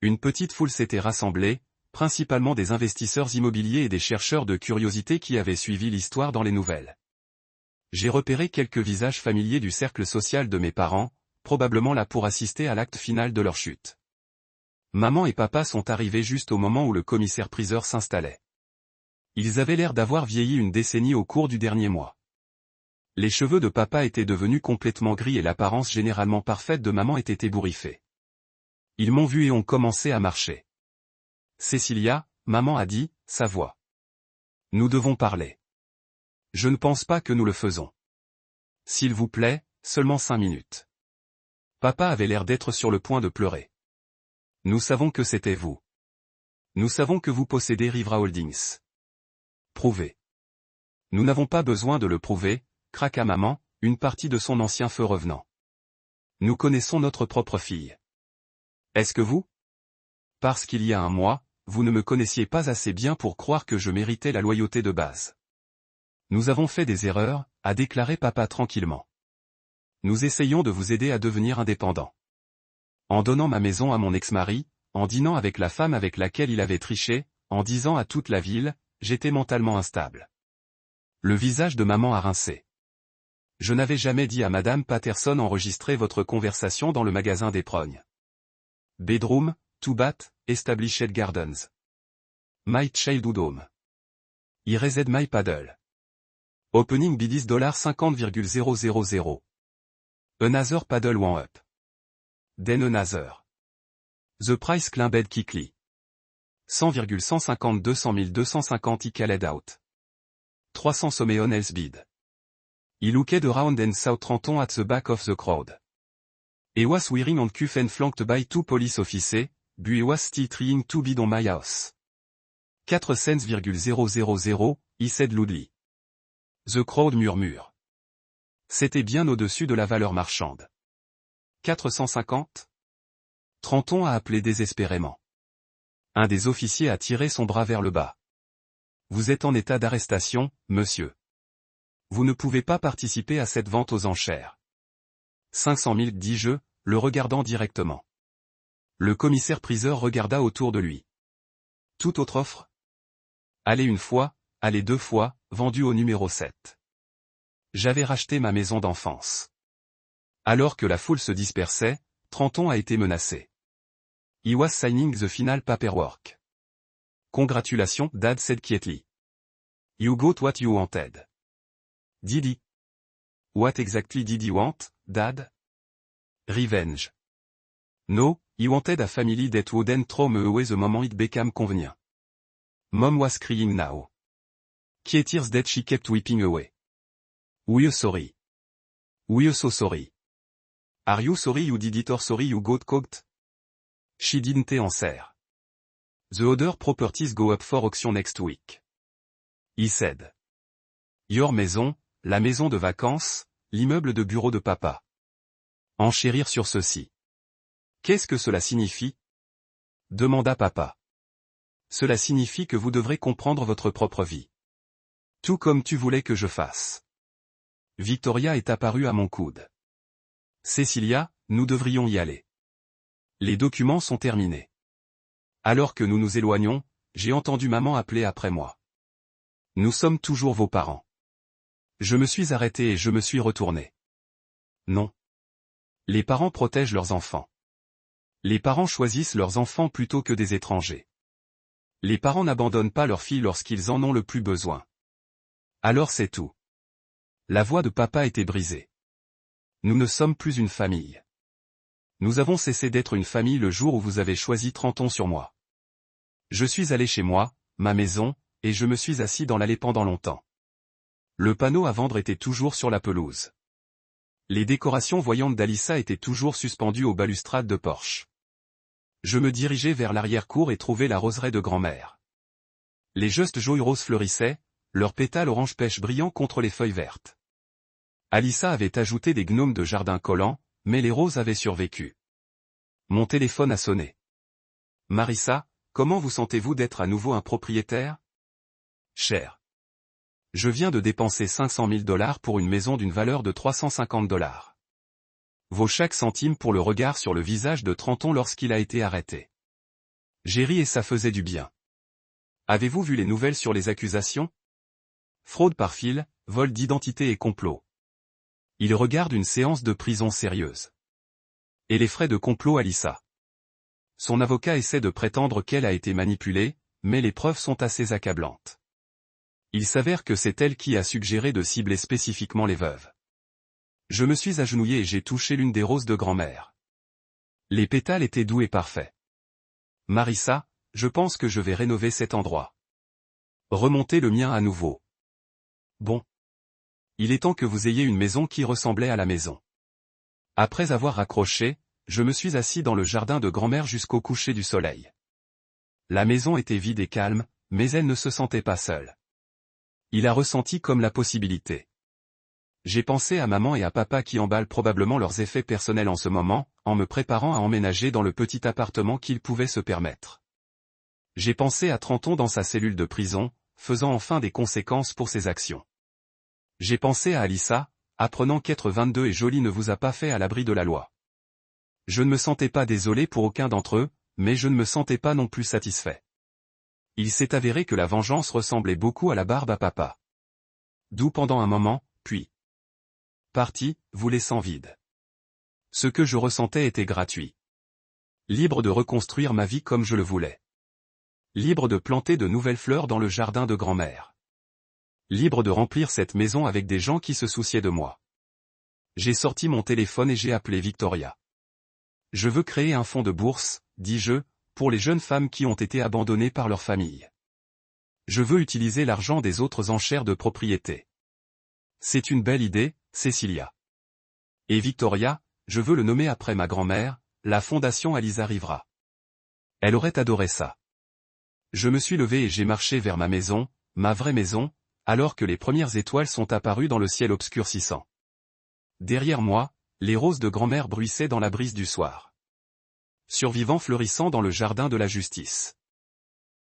Speaker 1: Une petite foule s'était rassemblée, principalement des investisseurs immobiliers et des chercheurs de curiosité qui avaient suivi l'histoire dans les nouvelles. J'ai repéré quelques visages familiers du cercle social de mes parents, probablement là pour assister à l'acte final de leur chute. Maman et papa sont arrivés juste au moment où le commissaire-priseur s'installait. Ils avaient l'air d'avoir vieilli une décennie au cours du dernier mois. Les cheveux de papa étaient devenus complètement gris et l'apparence généralement parfaite de maman était ébouriffée. Ils m'ont vu et ont commencé à marcher. Cecilia, maman a dit, sa voix. Nous devons parler. Je ne pense pas que nous le faisons. S'il vous plaît, seulement 5 minutes. Papa avait l'air d'être sur le point de pleurer. Nous savons que c'était vous. Nous savons que vous possédez Rivra Holdings. Prouvez. Nous n'avons pas besoin de le prouver, craqua maman, une partie de son ancien feu revenant. Nous connaissons notre propre fille. Est-ce que vous? Parce qu'il y a un mois, vous ne me connaissiez pas assez bien pour croire que je méritais la loyauté de base. Nous avons fait des erreurs, a déclaré papa tranquillement. Nous essayons de vous aider à devenir indépendant. En donnant ma maison à mon ex-mari, en dînant avec la femme avec laquelle il avait triché, en disant à toute la ville, j'étais mentalement instable. Le visage de maman a rincé. Je n'avais jamais dit à Madame Patterson enregistrer votre conversation dans le magasin d'éprognes. Bedroom, to bat, established gardens. My childhood home. I raised my paddle. Opening bidis $50,000. Another paddle went up. Then another. The price climbed quickly. 100,150 200 I called out. 300 someone else bid. I looked around and saw Trenton at the back of the crowd. He was wearing handcuffs and flanked by 2 police officers, but he was still trying to bid on my house. 4 cents,000, he said loudly. The crowd murmure. C'était bien au-dessus de la valeur marchande. 450? Trenton a appelé désespérément. Un des officiers a tiré son bras vers le bas. Vous êtes en état d'arrestation, monsieur. Vous ne pouvez pas participer à cette vente aux enchères. 500 000 dis-je, le regardant directement. Le commissaire-priseur regarda autour de lui. Toute autre offre? Allez une fois, allez 2 fois, vendu au numéro 7. J'avais racheté ma maison d'enfance. Alors que la foule se dispersait, Trenton a été menacé. He was signing the final paperwork. Congratulations, Dad said quietly. You got what you wanted. Did he? What exactly did he want, Dad? Revenge. No, he wanted a family that wouldn't throw me away the moment it became convenient. Mom was crying now. Quiet tears that she kept weeping away. We're sorry. We're so sorry. Are you sorry you did it or sorry you got caught? She didn't answer. The other properties go up for auction next week. He said. Your maison, la maison de vacances, l'immeuble de bureau de papa. Enchérir sur ceci. Qu'est-ce que cela signifie? Demanda papa. Cela signifie que vous devrez comprendre votre propre vie. Tout comme tu voulais que je fasse. Victoria est apparue à mon coude. Cecilia, nous devrions y aller. Les documents sont terminés. Alors que nous nous éloignons, j'ai entendu maman appeler après moi. Nous sommes toujours vos parents. Je me suis arrêté et je me suis retourné. Non. Les parents protègent leurs enfants. Les parents choisissent leurs enfants plutôt que des étrangers. Les parents n'abandonnent pas leurs filles lorsqu'ils en ont le plus besoin. Alors c'est tout. La voix de papa était brisée. Nous ne sommes plus une famille. Nous avons cessé d'être une famille le jour où vous avez choisi Trenton sur moi. Je suis allé chez moi, ma maison, et je me suis assis dans l'allée pendant longtemps. Le panneau à vendre était toujours sur la pelouse. Les décorations voyantes d'Alissa étaient toujours suspendues aux balustrades de Porsche. Je me dirigeais vers l'arrière-cour et trouvais la roseraie de grand-mère. Les Just Joy roses fleurissaient, leurs pétales orange pêche brillant contre les feuilles vertes. Alissa avait ajouté des gnomes de jardin collants, mais les roses avaient survécu. Mon téléphone a sonné. Marissa, comment vous sentez-vous d'être à nouveau un propriétaire? Cher. Je viens de dépenser $500 000 pour une maison d'une valeur de $350. Vaut chaque centime pour le regard sur le visage de Trenton lorsqu'il a été arrêté. J'ai ri et ça faisait du bien. Avez-vous vu les nouvelles sur les accusations? Fraude par fil, vol d'identité et complot. Il regarde une séance de prison sérieuse. Et les frais de complot Alissa. Son avocat essaie de prétendre qu'elle a été manipulée, mais les preuves sont assez accablantes. Il s'avère que c'est elle qui a suggéré de cibler spécifiquement les veuves. Je me suis agenouillé et j'ai touché l'une des roses de grand-mère. Les pétales étaient doux et parfaits. Marissa, je pense que je vais rénover cet endroit. Remonter le mien à nouveau. Bon. Il est temps que vous ayez une maison qui ressemblait à la maison. Après avoir raccroché, je me suis assis dans le jardin de grand-mère jusqu'au coucher du soleil. La maison était vide et calme, mais elle ne se sentait pas seule. Il a ressenti comme la possibilité. J'ai pensé à maman et à papa qui emballent probablement leurs effets personnels en ce moment, en me préparant à emménager dans le petit appartement qu'ils pouvaient se permettre. J'ai pensé à Trenton dans sa cellule de prison, faisant enfin des conséquences pour ses actions. J'ai pensé à Alissa, apprenant qu'être 22 et jolie ne vous a pas fait à l'abri de la loi. Je ne me sentais pas désolé pour aucun d'entre eux, mais je ne me sentais pas non plus satisfait. Il s'est avéré que la vengeance ressemblait beaucoup à la barbe à papa. Doux pendant un moment, puis parti, vous laissant vide. Ce que je ressentais était gratuit. Libre de reconstruire ma vie comme je le voulais. Libre de planter de nouvelles fleurs dans le jardin de grand-mère. Libre de remplir cette maison avec des gens qui se souciaient de moi. J'ai sorti mon téléphone et j'ai appelé Victoria. Je veux créer un fonds de bourse, dis-je, pour les jeunes femmes qui ont été abandonnées par leur famille. Je veux utiliser l'argent des autres enchères de propriété. C'est une belle idée, Cécilia. Et Victoria, je veux le nommer après ma grand-mère, la fondation Alisa Rivera. Elle aurait adoré ça. Je me suis levé et j'ai marché vers ma maison, ma vraie maison, alors que les premières étoiles sont apparues dans le ciel obscurcissant. Derrière moi, les roses de grand-mère bruissaient dans la brise du soir. Survivants fleurissant dans le jardin de la justice.